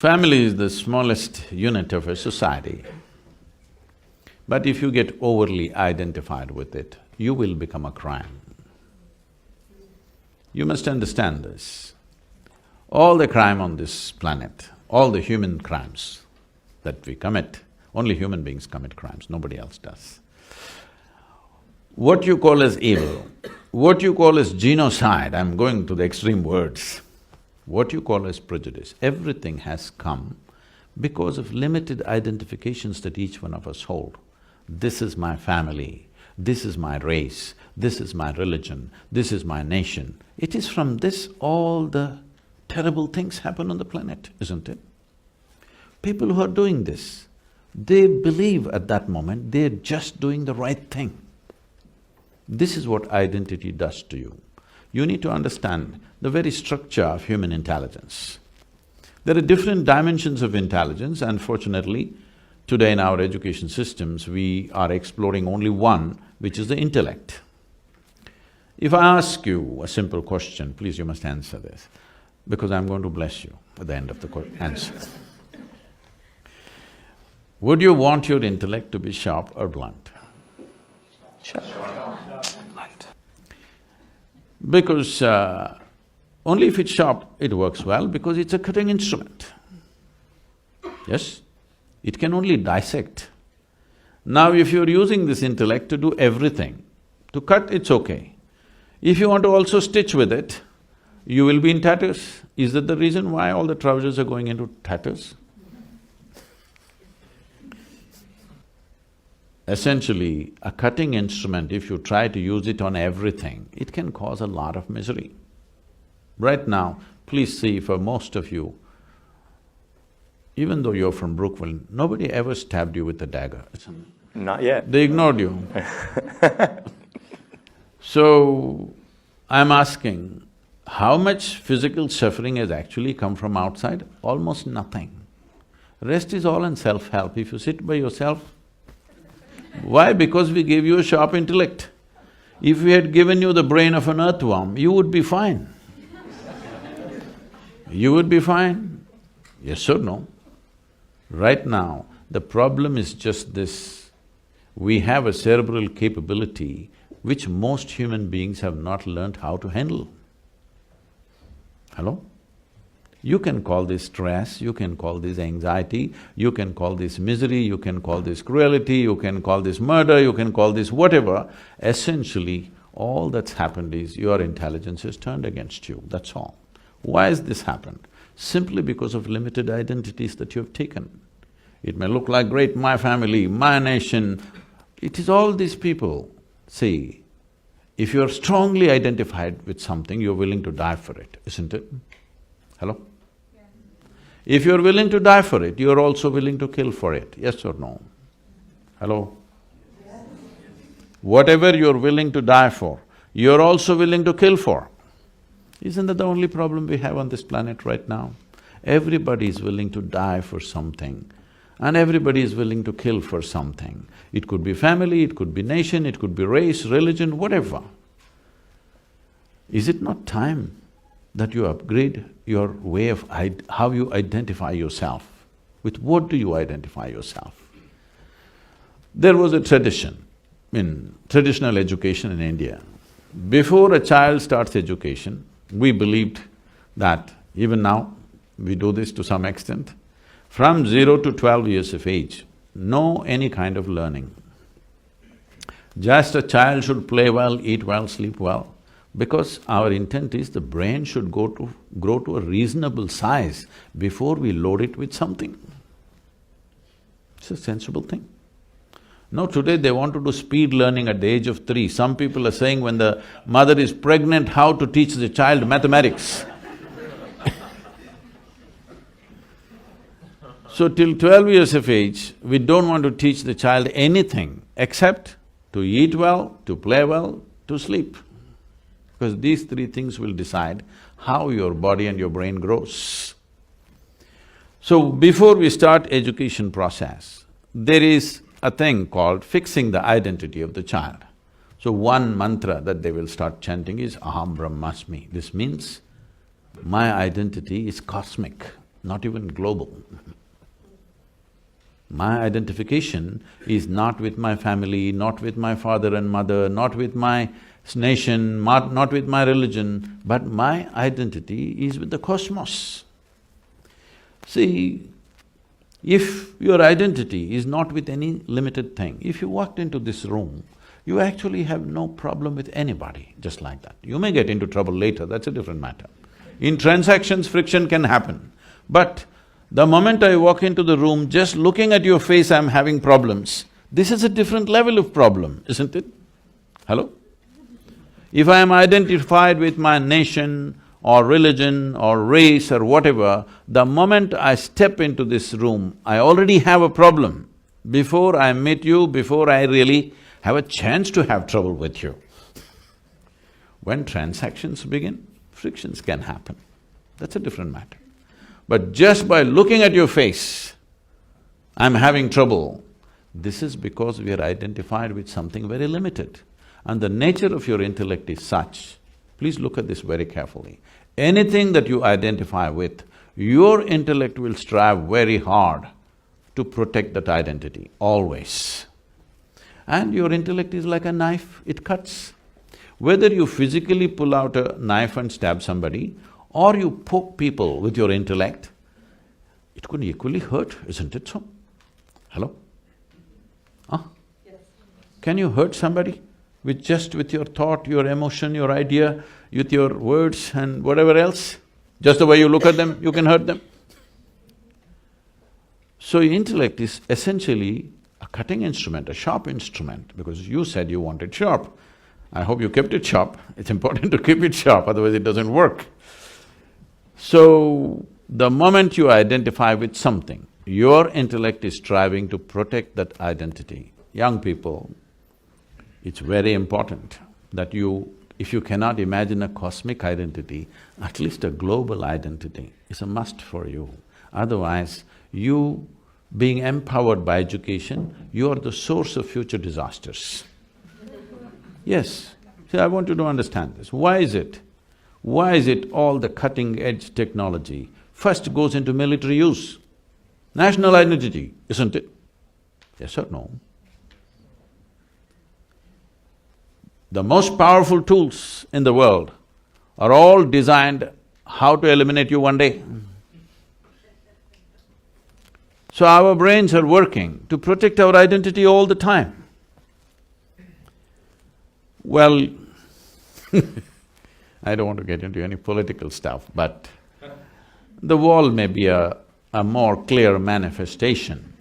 Family is the smallest unit of a society, but if you get overly identified with it, you will become a crime. You must understand this. All the crime on this planet, all the human crimes that we commit, only human beings commit crimes, nobody else does. What you call as evil, what you call as genocide, I'm going to the extreme words, what you call as prejudice, everything has come because of limited identifications that each one of us hold. This is my family, this is my race, this is my religion, this is my nation. It is from this all the terrible things happen on the planet, isn't it? People who are doing this, they believe at that moment they're just doing the right thing. This is what identity does to you. You need to understand the very structure of human intelligence. There are different dimensions of intelligence. Unfortunately, today in our education systems, we are exploring only one, which is the intellect. If I ask you a simple question, please you must answer this, because I'm going to bless you at the end of the answer. Would you want your intellect to be sharp or blunt? Sure. Because only if it's sharp, it works well, because it's a cutting instrument. Yes? It can only dissect. Now if you're using this intellect to do everything, to cut, it's okay. If you want to also stitch with it, you will be in tatters. Is that the reason why all the trousers are going into tatters? Essentially, a cutting instrument, if you try to use it on everything, it can cause a lot of misery. Right now, please see, for most of you, even though you're from Brookville, nobody ever stabbed you with a dagger. Not yet. They ignored you. So, I'm asking, how much physical suffering has actually come from outside? Almost nothing. Rest is all in self-help. If you sit by yourself, why? Because we gave you a sharp intellect. If we had given you the brain of an earthworm, you would be fine. You would be fine. Yes or no? Right now, the problem is just this. We have a cerebral capability which most human beings have not learnt how to handle. Hello? You can call this stress, you can call this anxiety, you can call this misery, you can call this cruelty, you can call this murder, you can call this whatever. Essentially, all that's happened is your intelligence has turned against you, that's all. Why has this happened? Simply because of limited identities that you have taken. It may look like great, my family, my nation, it is all these people. See, if you're strongly identified with something, you're willing to die for it, isn't it? Hello? If you're willing to die for it, you're also willing to kill for it, yes or no? Hello? Yes. Whatever you're willing to die for, you're also willing to kill for. Isn't that the only problem we have on this planet right now? Everybody is willing to die for something, and everybody is willing to kill for something. It could be family, it could be nation, it could be race, religion, whatever. Is it not time that you upgrade your way of how you identify yourself? With what do you identify yourself? There was a tradition in traditional education in India. Before a child starts education, we believed that, even now, we do this to some extent, from 0 to 12 years of age, no any kind of learning. Just a child should play well, eat well, sleep well, because our intent is the brain should grow to a reasonable size before we load it with something. It's a sensible thing. No, today they want to do speed learning at the age of 3. Some people are saying when the mother is pregnant, how to teach the child mathematics. So till 12 years of age, we don't want to teach the child anything except to eat well, to play well, to sleep. Because these 3 things will decide how your body and your brain grows. So before we start education process, there is a thing called fixing the identity of the child. So one mantra that they will start chanting is Aham Brahmasmi. This means, my identity is cosmic, not even global. My identification is not with my family, not with my father and mother, not with my nation, not with my religion, but my identity is with the cosmos. See, if your identity is not with any limited thing, if you walked into this room, you actually have no problem with anybody, just like that. You may get into trouble later, that's a different matter. In transactions, friction can happen, but the moment I walk into the room, just looking at your face, I'm having problems. This is a different level of problem, isn't it? Hello? If I am identified with my nation or religion or race or whatever, the moment I step into this room, I already have a problem. Before I meet you, before I really have a chance to have trouble with you. When transactions begin, frictions can happen. That's a different matter. But just by looking at your face, I'm having trouble. This is because we are identified with something very limited. And the nature of your intellect is such, please look at this very carefully. Anything that you identify with, your intellect will strive very hard to protect that identity, always. And your intellect is like a knife, it cuts. Whether you physically pull out a knife and stab somebody, or you poke people with your intellect, it could equally hurt, isn't it so? Hello? Huh? Yes. Can you hurt somebody with your thought, your emotion, your idea, with your words and whatever else? Just the way you look at them, you can hurt them. So intellect is essentially a cutting instrument, a sharp instrument, because you said you wanted sharp. I hope you kept it sharp. It's important to keep it sharp, otherwise it doesn't work. So, the moment you identify with something, your intellect is striving to protect that identity. Young people, it's very important that if you cannot imagine a cosmic identity, at least a global identity is a must for you. Otherwise, you being empowered by education, you are the source of future disasters. Yes, see, I want you to understand this. Why is it? Why is it all the cutting-edge technology first goes into military use? National identity, isn't it? Yes or no? The most powerful tools in the world are all designed how to eliminate you one day. So our brains are working to protect our identity all the time. Well, I don't want to get into any political stuff, but the wall may be a more clear manifestation,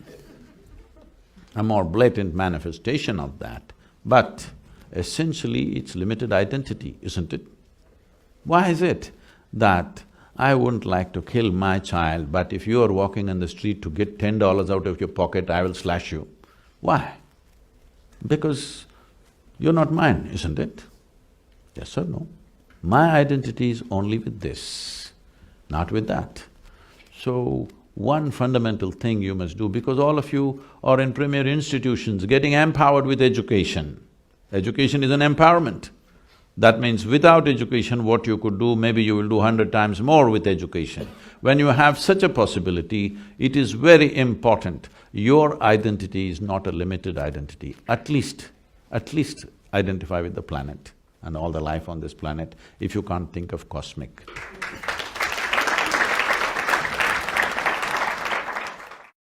a more blatant manifestation of that, but essentially it's limited identity, isn't it? Why is it that I wouldn't like to kill my child, but if you are walking on the street to get $10 out of your pocket, I will slash you? Why? Because you're not mine, isn't it? Yes or no? My identity is only with this, not with that. So, one fundamental thing you must do, because all of you are in premier institutions getting empowered with education. Education is an empowerment. That means without education, what you could do, maybe you will do 100 times more with education. When you have such a possibility, it is very important. Your identity is not a limited identity. At least identify with the planet and all the life on this planet if you can't think of cosmic.